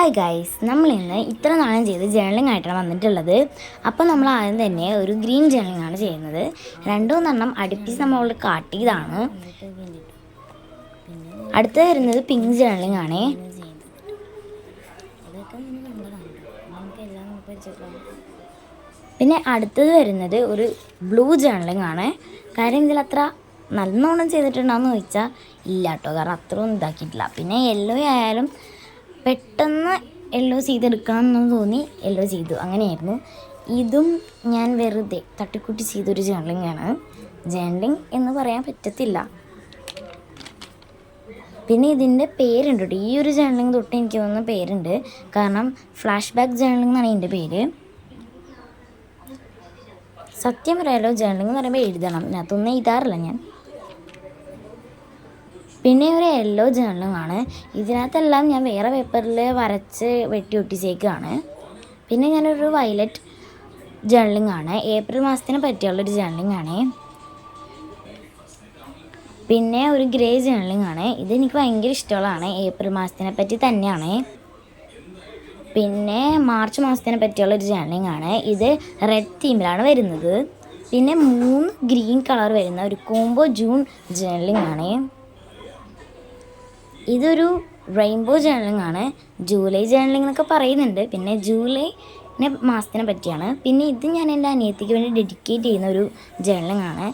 Hi guys, നമ്മളിന്ന് ഇത്ര നാളും ചെയ്ത് ജേർണലിംഗ് ആയിട്ടാണ് വന്നിട്ടുള്ളത്. അപ്പോൾ നമ്മൾ ആദ്യം തന്നെ ഒരു ഗ്രീൻ ജേർണലിംഗ് ആണ് ചെയ്യുന്നത്. 2-3 അടുപ്പിച്ച് നമ്മൾ കാട്ടിയതാണ്. അടുത്ത് വരുന്നത് പിങ്ക് ജേർണലിംഗ് ആണ്. പിന്നെ അടുത്തത് വരുന്നത് ഒരു ബ്ലൂ ജേർണലിംഗ് ആണ്. കാര്യം ഇതിൽ അത്ര നല്ലോണം ചെയ്തിട്ടുണ്ടോയെന്ന് ചോദിച്ചാൽ ഇല്ല കേട്ടോ, കാരണം അത്രയൊന്നും ഇതാക്കിയിട്ടില്ല. പിന്നെ യെല്ലോ ആയാലും പെട്ടെന്ന് യെല്ലോ ചെയ്തെടുക്കണം എന്ന് തോന്നി യെല്ലോ ചെയ്തു, അങ്ങനെയായിരുന്നു. ഇതും ഞാൻ വെറുതെ തട്ടിക്കൂട്ടി ചെയ്തൊരു ജേർണലിംഗ് ആണ്. ജേർണലിംഗ് എന്ന് പറയാൻ പറ്റത്തില്ല. പിന്നെ ഇതിൻ്റെ പേരുണ്ട് കേട്ടോ. ഈ ഒരു ജേർണലിംഗ് തൊട്ട് എനിക്ക് തോന്നുന്ന പേരുണ്ട്, കാരണം ഫ്ലാഷ് ബാക്ക് ജേർണലിംഗ് എന്നാണ് ഇതിൻ്റെ പേര്. സത്യം പറയാലോ, ജേർണലിംഗ് എന്ന് പറയുമ്പോൾ എഴുതണം, ഇതിനകത്തൊന്നും എഴുതാറില്ല ഞാൻ. പിന്നെ ഒരു യെല്ലോ ജേർണലിംഗ് ആണ്. ഇതിനകത്തെല്ലാം ഞാൻ വേറെ പേപ്പറിൽ വരച്ച് വെട്ടി ഒട്ടിച്ചേക്കാണ്. പിന്നെ ഞാനൊരു വയലറ്റ് ജേർണലിംഗ് ആണ്. ഏപ്രിൽ മാസത്തിന് പറ്റിയുള്ളൊരു ജേർണലിംഗ് ആണ്. പിന്നെ ഒരു ഗ്രേ ജേർണലിംഗ് ആണ്. ഇതെനിക്ക് ഭയങ്കര ഇഷ്ടമുള്ളതാണ്, ഏപ്രിൽ മാസത്തിനെ പറ്റി തന്നെയാണ്. പിന്നെ മാർച്ച് മാസത്തിനെ പറ്റിയുള്ളൊരു ജേർണലിംഗ് ആണ്. ഇത് റെഡ് തീമിലാണ് വരുന്നത്. പിന്നെ 3 ഗ്രീൻ കളർ വരുന്ന ഒരു കോംബോ ജൂൺ ജേർണലിംഗ് ആണ്. ഇതൊരു റെയിൻബോ ജേർണലിംഗ് ആണ്. ജൂലൈ ജേർണലിംഗ് എന്നൊക്കെ പറയുന്നുണ്ട്. പിന്നെ ജൂലൈ മാസത്തിനെ പറ്റിയാണ്. പിന്നെ ഇത് ഞാൻ എൻ്റെ അനിയത്തിക്ക് വേണ്ടി ഡെഡിക്കേറ്റ് ചെയ്യുന്ന ഒരു ജേർണലിംഗ് ആണ്.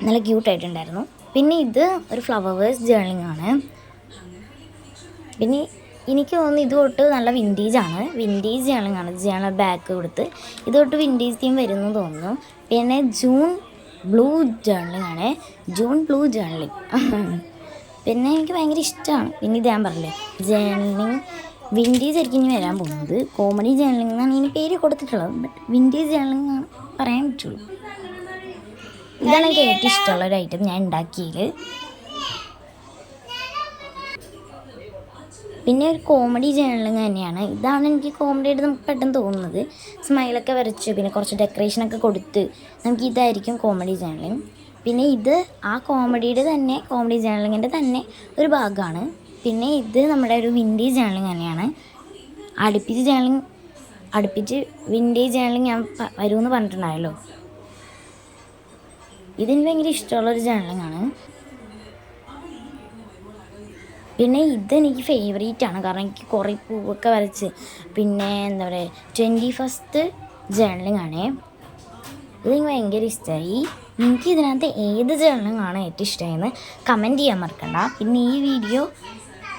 നല്ല ക്യൂട്ടായിട്ടുണ്ടായിരുന്നു. പിന്നെ ഇത് ഒരു ഫ്ലവേഴ്സ് ജേർണലിംഗ് ആണ്. പിന്നെ എനിക്ക് തോന്നുന്നു ഇത് തൊട്ട് നല്ല വിൻറ്റേജ് ജേർണലിംഗ് ആണ്. ജേർണൽ ബാക്ക് കൊടുത്ത് ഇത് തൊട്ട് വിൻറ്റേജ് തീം വരുന്നു തോന്നുന്നു. പിന്നെ ജൂൺ ബ്ലൂ ജേർണലിംഗ് ആണ്. ജൂൺ ബ്ലൂ ജേർണലിംഗ് പിന്നെ എനിക്ക് ഭയങ്കര ഇഷ്ടമാണ്. പിന്നെ ഇത് ഞാൻ പറഞ്ഞില്ലേ, ജേർണലിംഗ് വിൻറ്റേജ് ആയിരിക്കും ഇനി വരാൻ പോകുന്നത്. കോമഡി ജേർണലിംഗ് എന്നാണ് ഇതിന് പേര് കൊടുത്തിട്ടുള്ളത്, ബട്ട് വിൻറ്റേജ് ജേർണലിംഗ് ആണ് പറയാൻ പറ്റുള്ളൂ. ഇതാണ് എനിക്ക് ഏറ്റവും ഇഷ്ടമുള്ള ഒരു ഐറ്റം ഞാൻ ഉണ്ടാക്കിയത്. പിന്നെ ഒരു കോമഡി ജേർണലിംഗ് തന്നെയാണ്. ഇതാണ് എനിക്ക് കോമഡി ആയിട്ട് നമുക്ക് പെട്ടെന്ന് തോന്നുന്നത്. സ്മൈലൊക്കെ വരച്ച് പിന്നെ കുറച്ച് ഡെക്കറേഷനൊക്കെ കൊടുത്ത് നമുക്ക് ഇതായിരിക്കും കോമഡി ജേർണലിംഗ്. പിന്നെ ഇത് ആ കോമഡി ജേർണലിങ്ങിൻ്റെ തന്നെ ഒരു ഭാഗമാണ്. പിന്നെ ഇത് നമ്മുടെ ഒരു വിൻറ്റേജ് ജേർണലിംഗ് തന്നെയാണ്. അടുപ്പിച്ച് വിൻറ്റേജ് ജേർണലിംഗ് ഞാൻ വരുമെന്ന് പറഞ്ഞിട്ടുണ്ടായല്ലോ. ഇതെനിക്ക് ഭയങ്കര ഇഷ്ടമുള്ളൊരു ജേർണലിംഗ് ആണ്. പിന്നെ ഇതെനിക്ക് ഫേവറേറ്റ് ആണ്, കാരണം എനിക്ക് കുറേ പൂവൊക്കെ വരച്ച് പിന്നെ എന്താ പറയുക 21st ജേർണലിംഗ് ആണ്. ഇതെനിക്ക് ഭയങ്കര ഇഷ്ടമായി. നിങ്ങൾക്ക് ഇതിനകത്ത് ഏത് ജേർണലിംഗ് ആണ് ഏറ്റവും ഇഷ്ടമായെന്ന് കമൻറ്റ് ചെയ്യാൻ മറക്കണ്ട. പിന്നെ ഈ വീഡിയോ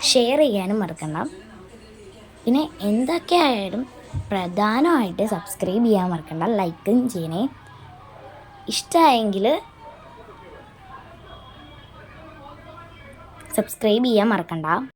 ഷെയർ ചെയ്യാനും മറക്കണ്ട. പിന്നെ എന്തൊക്കെ ആയാലും പ്രധാനമായിട്ട് സബ്സ്ക്രൈബ് ചെയ്യാൻ മറക്കണ്ട, ലൈക്കും ചെയ്യണേ. ഇഷ്ടമായെങ്കിൽ സബ്സ്ക്രൈബ് ചെയ്യാൻ മറക്കണ്ട.